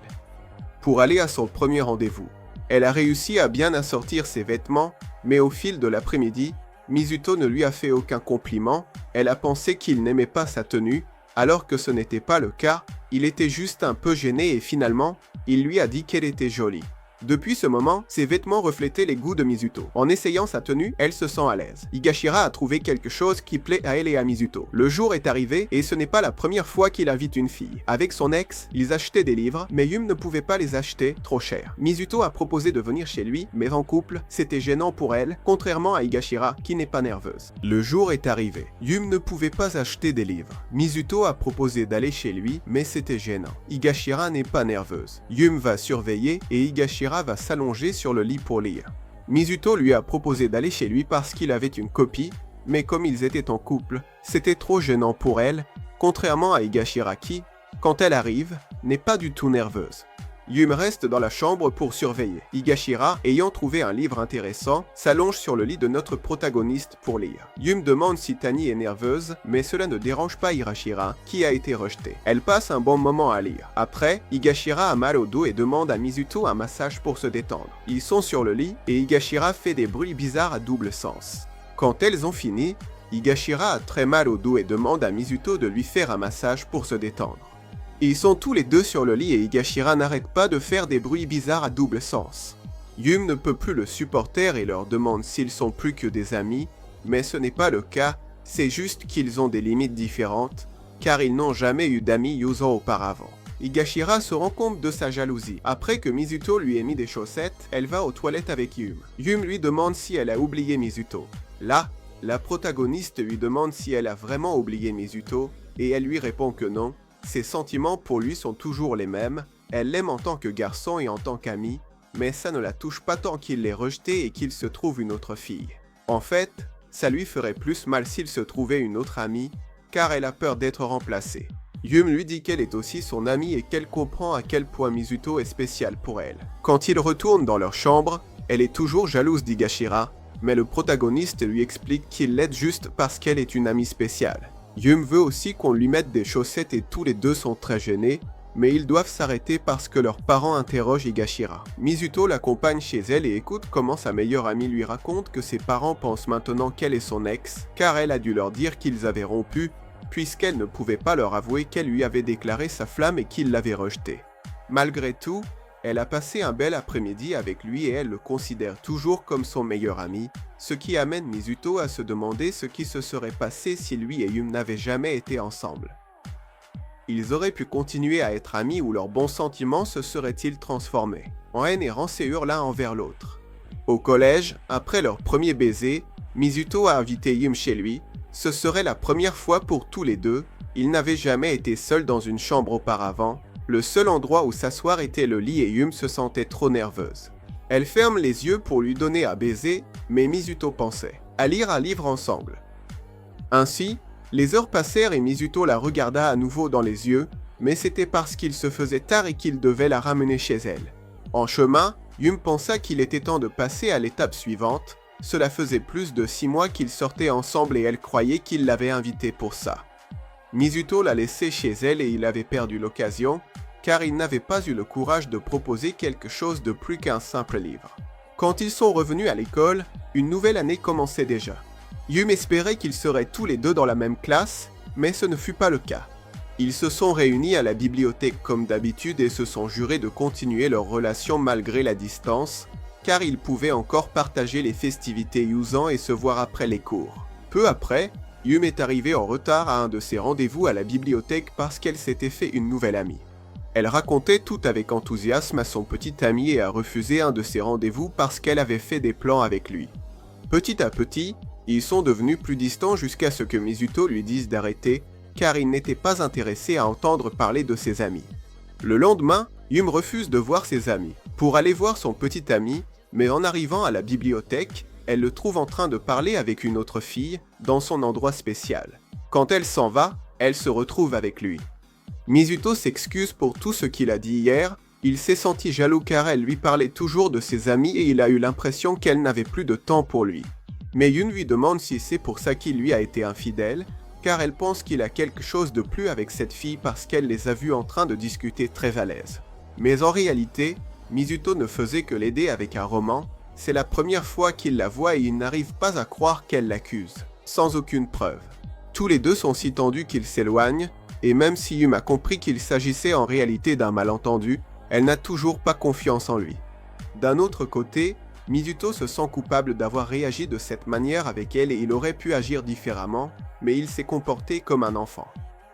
Pour aller à son premier rendez-vous, elle a réussi à bien assortir ses vêtements, mais au fil de l'après-midi, Mizuto ne lui a fait aucun compliment, elle a pensé qu'il n'aimait pas sa tenue, alors que ce n'était pas le cas, il était juste un peu gêné et finalement, il lui a dit qu'elle était jolie. Depuis ce moment, ses vêtements reflétaient les goûts de Mizuto. En essayant sa tenue, elle se sent à l'aise. Higashira a trouvé quelque chose qui plaît à elle et à Mizuto. Le jour est arrivé et ce n'est pas la première fois qu'il invite une fille. Avec son ex, ils achetaient des livres, mais Yum ne pouvait pas les acheter trop cher. Mizuto a proposé de venir chez lui, mais en couple, c'était gênant pour elle, contrairement à Higashira qui n'est pas nerveuse. Le jour est arrivé. Yum ne pouvait pas acheter des livres. Mizuto a proposé d'aller chez lui, mais c'était gênant. Higashira n'est pas nerveuse. Yum va surveiller et Higashira va s'allonger sur le lit pour lire. Mizuto lui a proposé d'aller chez lui parce qu'il avait une copie, mais comme ils étaient en couple, c'était trop gênant pour elle, contrairement à Higashira qui, quand elle arrive, n'est pas du tout nerveuse. Yum reste dans la chambre pour surveiller. Higashira, ayant trouvé un livre intéressant, s'allonge sur le lit de notre protagoniste pour lire. Yum demande si Tani est nerveuse, mais cela ne dérange pas Higashira, qui a été rejetée. Elle passe un bon moment à lire. Après, Higashira a mal au dos et demande à Mizuto un massage pour se détendre. Ils sont sur le lit et Higashira fait des bruits bizarres à double sens. Quand elles ont fini, Higashira a très mal au dos et demande à Mizuto de lui faire un massage pour se détendre. Ils sont tous les deux sur le lit et Higashira n'arrête pas de faire des bruits bizarres à double sens. Yum ne peut plus le supporter et leur demande s'ils sont plus que des amis, mais ce n'est pas le cas, c'est juste qu'ils ont des limites différentes, car ils n'ont jamais eu d'amis Yuzo auparavant. Higashira se rend compte de sa jalousie. Après que Mizuto lui ait mis des chaussettes, elle va aux toilettes avec Yum. Yum lui demande si elle a oublié Mizuto. Là, la protagoniste lui demande si elle a vraiment oublié Mizuto, et elle lui répond que non. Ses sentiments pour lui sont toujours les mêmes, elle l'aime en tant que garçon et en tant qu'ami, mais ça ne la touche pas tant qu'il l'ait rejetée et qu'il se trouve une autre fille. En fait, ça lui ferait plus mal s'il se trouvait une autre amie, car elle a peur d'être remplacée. Yum lui dit qu'elle est aussi son amie et qu'elle comprend à quel point Mizuto est spécial pour elle. Quand ils retournent dans leur chambre, elle est toujours jalouse d'Higashira, mais le protagoniste lui explique qu'il l'aide juste parce qu'elle est une amie spéciale. Yum veut aussi qu'on lui mette des chaussettes et tous les deux sont très gênés, mais ils doivent s'arrêter parce que leurs parents interrogent Higashira. Mizuto l'accompagne chez elle et écoute comment sa meilleure amie lui raconte que ses parents pensent maintenant qu'elle est son ex, car elle a dû leur dire qu'ils avaient rompu, puisqu'elle ne pouvait pas leur avouer qu'elle lui avait déclaré sa flamme et qu'il l'avait rejetée. Malgré tout, elle a passé un bel après-midi avec lui et elle le considère toujours comme son meilleur ami, ce qui amène Mizuto à se demander ce qui se serait passé si lui et Yum n'avaient jamais été ensemble. Ils auraient pu continuer à être amis ou leurs bons sentiments se seraient-ils transformés en haine et rancœur l'un envers l'autre. Au collège, après leur premier baiser, Mizuto a invité Yum chez lui. Ce serait la première fois pour tous les deux, ils n'avaient jamais été seuls dans une chambre auparavant. Le seul endroit où s'asseoir était le lit et Yum se sentait trop nerveuse. Elle ferme les yeux pour lui donner à baiser, mais Mizuto pensait à lire un livre ensemble. Ainsi, les heures passèrent et Mizuto la regarda à nouveau dans les yeux, mais c'était parce qu'il se faisait tard et qu'il devait la ramener chez elle. En chemin, Yum pensa qu'il était temps de passer à l'étape suivante. Cela faisait plus de 6 mois qu'ils sortaient ensemble et elle croyait qu'il l'avait invitée pour ça. Mizuto l'a laissée chez elle et il avait perdu l'occasion, car il n'avait pas eu le courage de proposer quelque chose de plus qu'un simple livre. Quand ils sont revenus à l'école, une nouvelle année commençait déjà. Yum espérait qu'ils seraient tous les deux dans la même classe, mais ce ne fut pas le cas. Ils se sont réunis à la bibliothèque comme d'habitude et se sont jurés de continuer leur relation malgré la distance, car ils pouvaient encore partager les festivités Yuzan et se voir après les cours. Peu après, Yum est arrivée en retard à un de ses rendez-vous à la bibliothèque parce qu'elle s'était fait une nouvelle amie. Elle racontait tout avec enthousiasme à son petit ami et a refusé un de ses rendez-vous parce qu'elle avait fait des plans avec lui. Petit à petit, ils sont devenus plus distants jusqu'à ce que Mizuto lui dise d'arrêter, car il n'était pas intéressé à entendre parler de ses amis. Le lendemain, Yum refuse de voir ses amis, pour aller voir son petit ami, mais en arrivant à la bibliothèque, elle le trouve en train de parler avec une autre fille, dans son endroit spécial. Quand elle s'en va, elle se retrouve avec lui. Mizuto s'excuse pour tout ce qu'il a dit hier, il s'est senti jaloux car elle lui parlait toujours de ses amis et il a eu l'impression qu'elle n'avait plus de temps pour lui. Mais Yun lui demande si c'est pour ça qu'il lui a été infidèle, car elle pense qu'il a quelque chose de plus avec cette fille parce qu'elle les a vus en train de discuter très à l'aise. Mais en réalité, Mizuto ne faisait que l'aider avec un roman, c'est la première fois qu'il la voit et il n'arrive pas à croire qu'elle l'accuse, sans aucune preuve. Tous les deux sont si tendus qu'ils s'éloignent, et même si Yum a compris qu'il s'agissait en réalité d'un malentendu, elle n'a toujours pas confiance en lui. D'un autre côté, Mizuto se sent coupable d'avoir réagi de cette manière avec elle et il aurait pu agir différemment, mais il s'est comporté comme un enfant.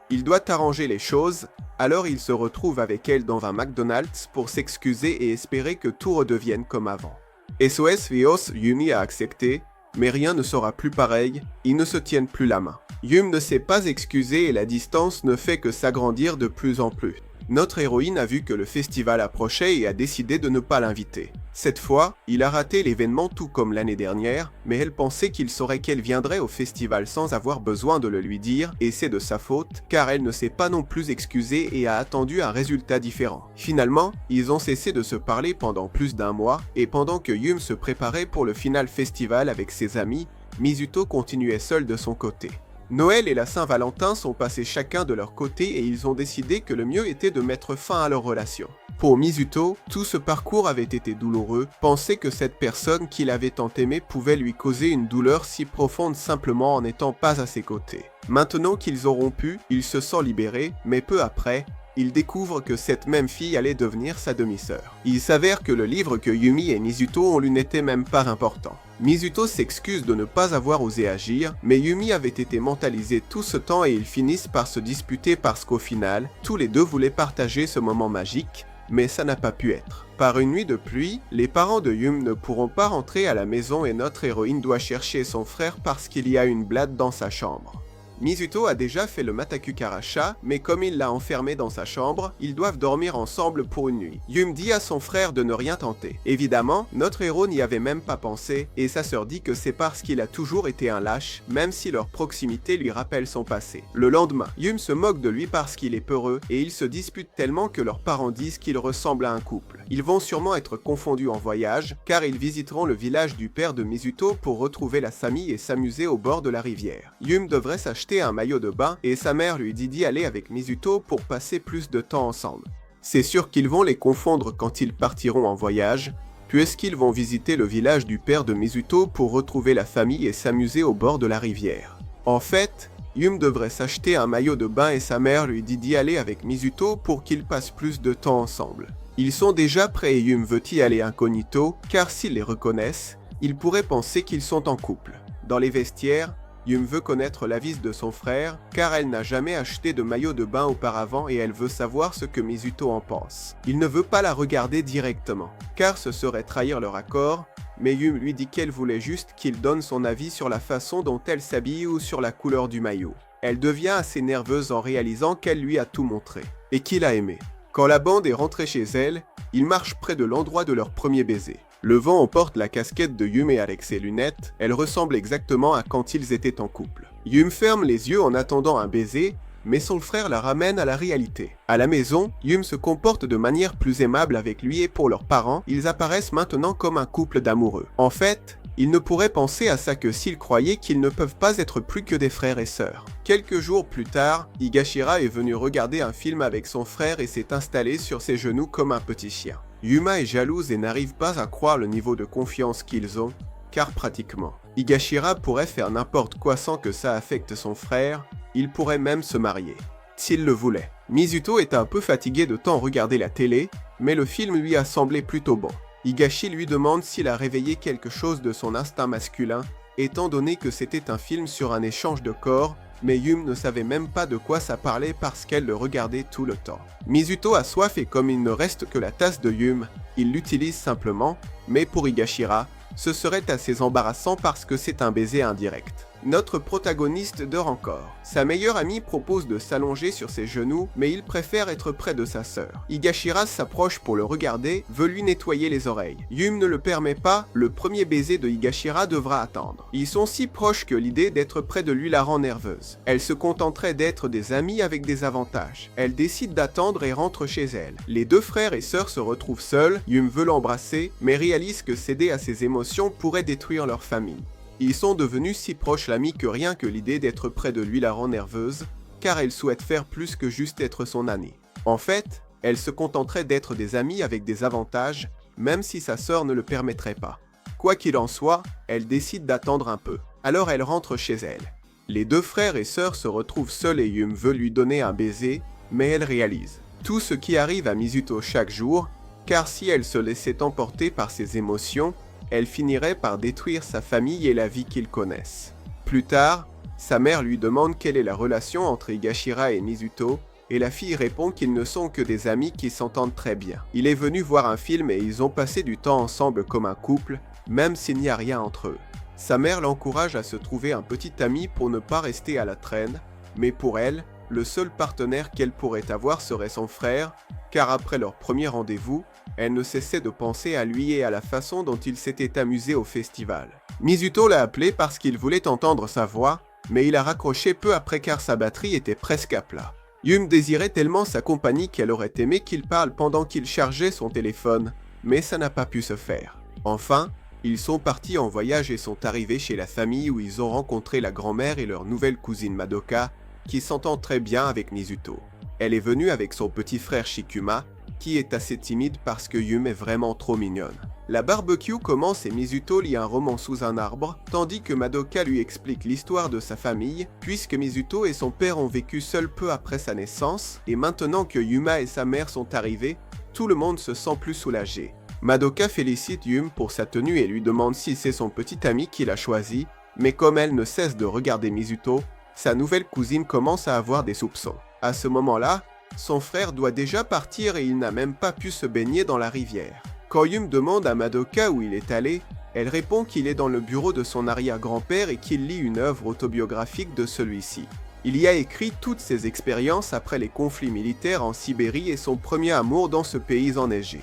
Il doit arranger les choses, alors il se retrouve avec elle dans un McDonald's pour s'excuser et espérer que tout redevienne comme avant. SOS Vios, Yumi a accepté, mais rien ne sera plus pareil, ils ne se tiennent plus la main. Yum ne s'est pas excusé et la distance ne fait que s'agrandir de plus en plus. Notre héroïne a vu que le festival approchait et a décidé de ne pas l'inviter. Cette fois, il a raté l'événement tout comme l'année dernière, mais elle pensait qu'il saurait qu'elle viendrait au festival sans avoir besoin de le lui dire, et c'est de sa faute, car elle ne s'est pas non plus excusée et a attendu un résultat différent. Finalement, ils ont cessé de se parler pendant plus d'un mois, et pendant que Yum se préparait pour le final festival avec ses amis, Mizuto continuait seul de son côté. Noël et la Saint-Valentin sont passés chacun de leur côté et ils ont décidé que le mieux était de mettre fin à leur relation. Pour Mizuto, tout ce parcours avait été douloureux, penser que cette personne qu'il avait tant aimée pouvait lui causer une douleur si profonde simplement en n'étant pas à ses côtés. Maintenant qu'ils ont rompu, il se sent libéré, mais peu après, il découvre que cette même fille allait devenir sa demi-sœur. Il s'avère que le livre que Yumi et Mizuto ont lu n'était même pas important. Mizuto s'excuse de ne pas avoir osé agir, mais Yumi avait été mentalisée tout ce temps et ils finissent par se disputer parce qu'au final, tous les deux voulaient partager ce moment magique, mais ça n'a pas pu être. Par une nuit de pluie, les parents de Yum ne pourront pas rentrer à la maison et notre héroïne doit chercher son frère parce qu'il y a une blague dans sa chambre. Mizuto a déjà fait le Mataku Karacha, mais comme il l'a enfermé dans sa chambre, ils doivent dormir ensemble pour une nuit. Yum dit à son frère de ne rien tenter. Évidemment, notre héros n'y avait même pas pensé, et sa sœur dit que c'est parce qu'il a toujours été un lâche, même si leur proximité lui rappelle son passé. Le lendemain, Yum se moque de lui parce qu'il est peureux, et ils se disputent tellement que leurs parents disent qu'il ressemble à un couple. Ils vont sûrement être confondus en voyage, car ils visiteront le village du père de Mizuto pour retrouver la famille et s'amuser au bord de la rivière. Yum devrait s'acheter un maillot de bain et sa mère lui dit d'y aller avec Mizuto pour passer plus de temps ensemble. C'est sûr qu'ils vont les confondre quand ils partiront en voyage, puisqu'ils vont visiter le village du père de Mizuto pour retrouver la famille et s'amuser au bord de la rivière. En fait, Yum devrait s'acheter un maillot de bain et sa mère lui dit d'y aller avec Mizuto pour qu'ils passent plus de temps ensemble. Ils sont déjà prêts et Yum veut y aller incognito, car s'ils les reconnaissent, ils pourraient penser qu'ils sont en couple. Dans les vestiaires, Yum veut connaître l'avis de son frère, car elle n'a jamais acheté de maillot de bain auparavant et elle veut savoir ce que Mizuto en pense. Il ne veut pas la regarder directement, car ce serait trahir leur accord, mais Yum lui dit qu'elle voulait juste qu'il donne son avis sur la façon dont elle s'habille ou sur la couleur du maillot. Elle devient assez nerveuse en réalisant qu'elle lui a tout montré, et qu'il a aimé. Quand la bande est rentrée chez elle, ils marchent près de l'endroit de leur premier baiser. Le vent emporte la casquette de Yum et avec ses lunettes, elle ressemble exactement à quand ils étaient en couple. Yum ferme les yeux en attendant un baiser, mais son frère la ramène à la réalité. À la maison, Yum se comporte de manière plus aimable avec lui et pour leurs parents, ils apparaissent maintenant comme un couple d'amoureux. En fait, ils ne pourraient penser à ça que s'ils croyaient qu'ils ne peuvent pas être plus que des frères et sœurs. Quelques jours plus tard, Higashira est venu regarder un film avec son frère et s'est installé sur ses genoux comme un petit chien. Yuma est jalouse et n'arrive pas à croire le niveau de confiance qu'ils ont, car pratiquement, Higashira pourrait faire n'importe quoi sans que ça affecte son frère, il pourrait même se marier, s'il le voulait. Mizuto est un peu fatigué de tant regarder la télé, mais le film lui a semblé plutôt bon. Higashi lui demande s'il a réveillé quelque chose de son instinct masculin, étant donné que c'était un film sur un échange de corps, mais Yum ne savait même pas de quoi ça parlait parce qu'elle le regardait tout le temps. Mizuto a soif et comme il ne reste que la tasse de Yum, il l'utilise simplement, mais pour Higashira, ce serait assez embarrassant parce que c'est un baiser indirect. Notre protagoniste dort encore. Sa meilleure amie propose de s'allonger sur ses genoux, mais il préfère être près de sa sœur. Higashira s'approche pour le regarder, veut lui nettoyer les oreilles. Yum ne le permet pas, le premier baiser de Higashira devra attendre. Ils sont si proches que l'idée d'être près de lui la rend nerveuse. Elle se contenterait d'être des amis avec des avantages. Elle décide d'attendre et rentre chez elle. Les deux frères et sœurs se retrouvent seuls, Yum veut l'embrasser, mais réalise que céder à ses émotions pourrait détruire leur famille. Ils sont devenus si proches l'ami que rien que l'idée d'être près de lui la rend nerveuse, car elle souhaite faire plus que juste être son amie. En fait, elle se contenterait d'être des amis avec des avantages, même si sa sœur ne le permettrait pas. Quoi qu'il en soit, elle décide d'attendre un peu. Alors elle rentre chez elle. Les deux frères et sœurs se retrouvent seuls et Yum veut lui donner un baiser, mais elle réalise tout ce qui arrive à Mizuto chaque jour, car si elle se laissait emporter par ses émotions, elle finirait par détruire sa famille et la vie qu'ils connaissent. Plus tard, sa mère lui demande quelle est la relation entre Higashira et Mizuto, et la fille répond qu'ils ne sont que des amis qui s'entendent très bien. Il est venu voir un film et ils ont passé du temps ensemble comme un couple, même s'il n'y a rien entre eux. Sa mère l'encourage à se trouver un petit ami pour ne pas rester à la traîne, mais pour elle, le seul partenaire qu'elle pourrait avoir serait son frère, car après leur premier rendez-vous, elle ne cessait de penser à lui et à la façon dont il s'était amusé au festival. Mizuto l'a appelé parce qu'il voulait entendre sa voix, mais il a raccroché peu après car sa batterie était presque à plat. Yum désirait tellement sa compagnie qu'elle aurait aimé qu'il parle pendant qu'il chargeait son téléphone, mais ça n'a pas pu se faire. Enfin, ils sont partis en voyage et sont arrivés chez la famille où ils ont rencontré la grand-mère et leur nouvelle cousine Madoka, qui s'entend très bien avec Mizuto. Elle est venue avec son petit frère Shikuma, qui est assez timide parce que Yum est vraiment trop mignonne. La barbecue commence et Mizuto lit un roman sous un arbre, tandis que Madoka lui explique l'histoire de sa famille, puisque Mizuto et son père ont vécu seuls peu après sa naissance, et maintenant que Yuma et sa mère sont arrivés, tout le monde se sent plus soulagé. Madoka félicite Yum pour sa tenue et lui demande si c'est son petit ami qui l'a choisi, mais comme elle ne cesse de regarder Mizuto, sa nouvelle cousine commence à avoir des soupçons. À ce moment-là, son frère doit déjà partir et il n'a même pas pu se baigner dans la rivière. Quand Yum demande à Madoka où il est allé, elle répond qu'il est dans le bureau de son arrière-grand-père et qu'il lit une œuvre autobiographique de celui-ci. Il y a écrit toutes ses expériences après les conflits militaires en Sibérie et son premier amour dans ce pays enneigé.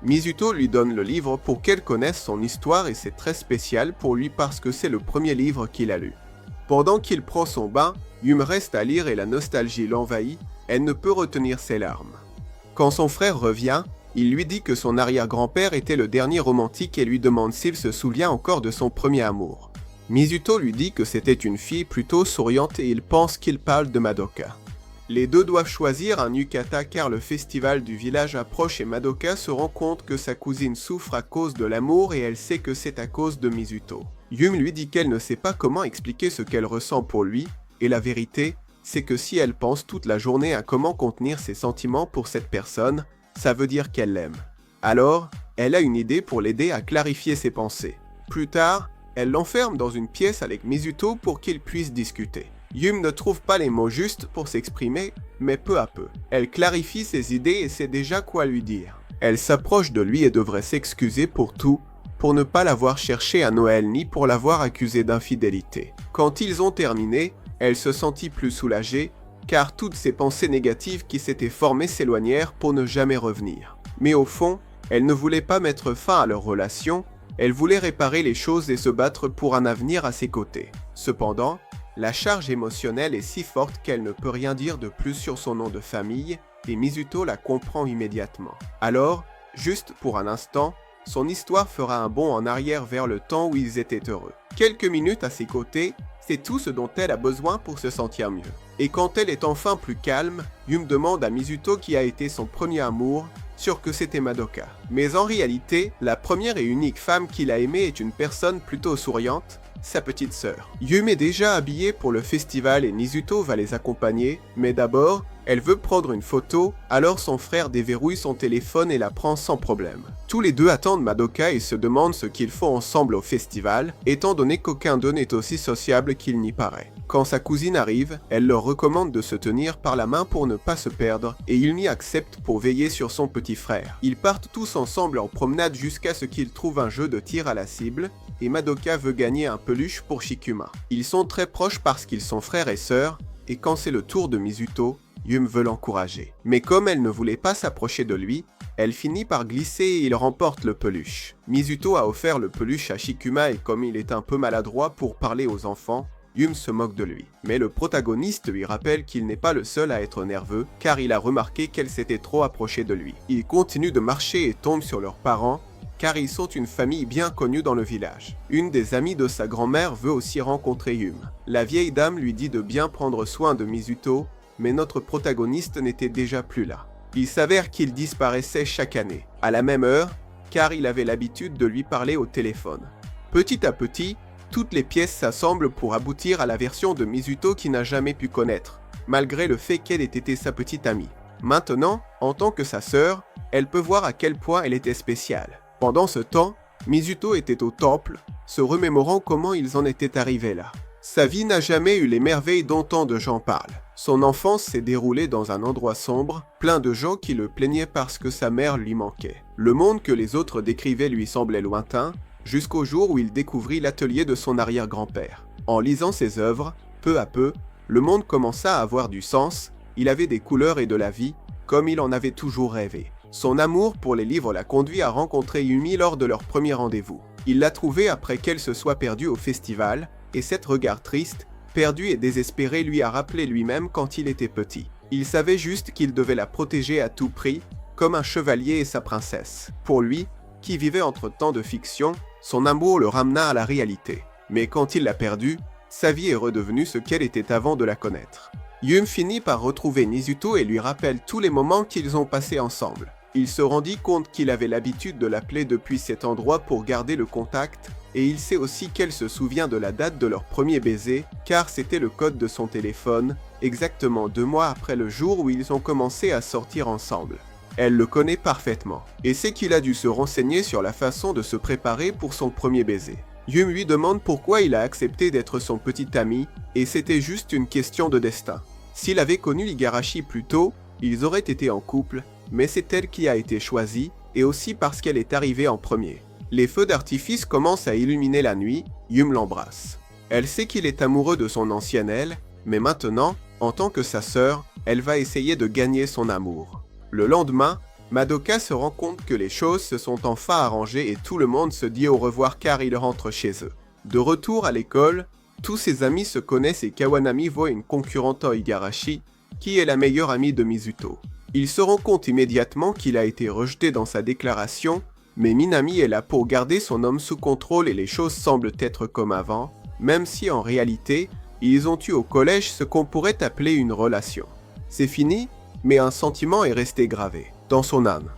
Mizuto lui donne le livre pour qu'elle connaisse son histoire et c'est très spécial pour lui parce que c'est le premier livre qu'il a lu. Pendant qu'il prend son bain, Yum reste à lire et la nostalgie l'envahit, elle ne peut retenir ses larmes. Quand son frère revient, il lui dit que son arrière-grand-père était le dernier romantique et lui demande s'il se souvient encore de son premier amour. Mizuto lui dit que c'était une fille plutôt souriante et il pense qu'il parle de Madoka. Les deux doivent choisir un yukata car le festival du village approche et Madoka se rend compte que sa cousine souffre à cause de l'amour et elle sait que c'est à cause de Mizuto. Yum lui dit qu'elle ne sait pas comment expliquer ce qu'elle ressent pour lui, et la vérité, c'est que si elle pense toute la journée à comment contenir ses sentiments pour cette personne, ça veut dire qu'elle l'aime. Alors, elle a une idée pour l'aider à clarifier ses pensées. Plus tard, elle l'enferme dans une pièce avec Mizuto pour qu'ils puissent discuter. Yum ne trouve pas les mots justes pour s'exprimer, mais peu à peu. Elle clarifie ses idées et sait déjà quoi lui dire. Elle s'approche de lui et devrait s'excuser pour tout, pour ne pas l'avoir cherché à Noël ni pour l'avoir accusé d'infidélité. Quand ils ont terminé, elle se sentit plus soulagée, car toutes ces pensées négatives qui s'étaient formées s'éloignèrent pour ne jamais revenir. Mais au fond, elle ne voulait pas mettre fin à leur relation, elle voulait réparer les choses et se battre pour un avenir à ses côtés. Cependant, la charge émotionnelle est si forte qu'elle ne peut rien dire de plus sur son nom de famille, et Mizuto la comprend immédiatement. Alors, juste pour un instant, son histoire fera un bond en arrière vers le temps où ils étaient heureux. Quelques minutes à ses côtés, c'est tout ce dont elle a besoin pour se sentir mieux. Et quand elle est enfin plus calme, Yum demande à Mizuto qui a été son premier amour, sûr que c'était Madoka. Mais en réalité, la première et unique femme qu'il a aimée est une personne plutôt souriante, sa petite sœur. Yum est déjà habillée pour le festival et Mizuto va les accompagner, mais d'abord, elle veut prendre une photo, alors son frère déverrouille son téléphone et la prend sans problème. Tous les deux attendent Madoka et se demandent ce qu'ils font ensemble au festival, étant donné qu'aucun d'eux n'est aussi sociable qu'il n'y paraît. Quand sa cousine arrive, elle leur recommande de se tenir par la main pour ne pas se perdre, et il n'y accepte pour veiller sur son petit frère. Ils partent tous ensemble en promenade jusqu'à ce qu'ils trouvent un jeu de tir à la cible, et Madoka veut gagner un peluche pour Shikuma. Ils sont très proches parce qu'ils sont frères et sœurs, et quand c'est le tour de Mizuto, Yum veut l'encourager. Mais comme elle ne voulait pas s'approcher de lui, elle finit par glisser et il remporte le peluche. Mizuto a offert le peluche à Shikuma et comme il est un peu maladroit pour parler aux enfants, Yum se moque de lui. Mais le protagoniste lui rappelle qu'il n'est pas le seul à être nerveux, car il a remarqué qu'elle s'était trop approchée de lui. Il continue de marcher et tombe sur leurs parents, car ils sont une famille bien connue dans le village. Une des amies de sa grand-mère veut aussi rencontrer Yum. La vieille dame lui dit de bien prendre soin de Mizuto, mais notre protagoniste n'était déjà plus là. Il s'avère qu'il disparaissait chaque année, à la même heure, car il avait l'habitude de lui parler au téléphone. Petit à petit, toutes les pièces s'assemblent pour aboutir à la version de Mizuto qu'il n'a jamais pu connaître, malgré le fait qu'elle ait été sa petite amie. Maintenant, en tant que sa sœur, elle peut voir à quel point elle était spéciale. Pendant ce temps, Mizuto était au temple, se remémorant comment ils en étaient arrivés là. Sa vie n'a jamais eu les merveilles dont tant de gens parlent. Son enfance s'est déroulée dans un endroit sombre, plein de gens qui le plaignaient parce que sa mère lui manquait. Le monde que les autres décrivaient lui semblait lointain, jusqu'au jour où il découvrit l'atelier de son arrière-grand-père. En lisant ses œuvres, peu à peu, le monde commença à avoir du sens, il avait des couleurs et de la vie, comme il en avait toujours rêvé. Son amour pour les livres l'a conduit à rencontrer Yumi lors de leur premier rendez-vous. Il l'a trouvée après qu'elle se soit perdue au festival, et cet regard triste, perdu et désespéré lui a rappelé lui-même quand il était petit. Il savait juste qu'il devait la protéger à tout prix, comme un chevalier et sa princesse. Pour lui, qui vivait entre tant de fiction, son amour le ramena à la réalité. Mais quand il l'a perdue, sa vie est redevenue ce qu'elle était avant de la connaître. Yum finit par retrouver Mizuto et lui rappelle tous les moments qu'ils ont passés ensemble. Il se rendit compte qu'il avait l'habitude de l'appeler depuis cet endroit pour garder le contact, et il sait aussi qu'elle se souvient de la date de leur premier baiser, car c'était le code de son téléphone, exactement 2 mois après le jour où ils ont commencé à sortir ensemble. Elle le connaît parfaitement, et sait qu'il a dû se renseigner sur la façon de se préparer pour son premier baiser. Yum lui demande pourquoi il a accepté d'être son petit ami, et c'était juste une question de destin. S'il avait connu Igarashi plus tôt, ils auraient été en couple, mais c'est elle qui a été choisie, et aussi parce qu'elle est arrivée en premier. Les feux d'artifice commencent à illuminer la nuit, Yum l'embrasse. Elle sait qu'il est amoureux de son ancienne elle, mais maintenant, en tant que sa sœur, elle va essayer de gagner son amour. Le lendemain, Madoka se rend compte que les choses se sont enfin arrangées et tout le monde se dit au revoir car il rentre chez eux. De retour à l'école, tous ses amis se connaissent et Kawanami voit une concurrente à Igarashi, qui est la meilleure amie de Mizuto. Il se rend compte immédiatement qu'il a été rejeté dans sa déclaration, mais Minami est là pour garder son homme sous contrôle et les choses semblent être comme avant, même si en réalité, ils ont eu au collège ce qu'on pourrait appeler une relation. C'est fini, mais un sentiment est resté gravé, dans son âme.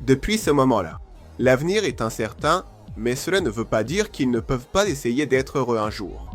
Depuis ce moment-là, l'avenir est incertain, mais cela ne veut pas dire qu'ils ne peuvent pas essayer d'être heureux un jour.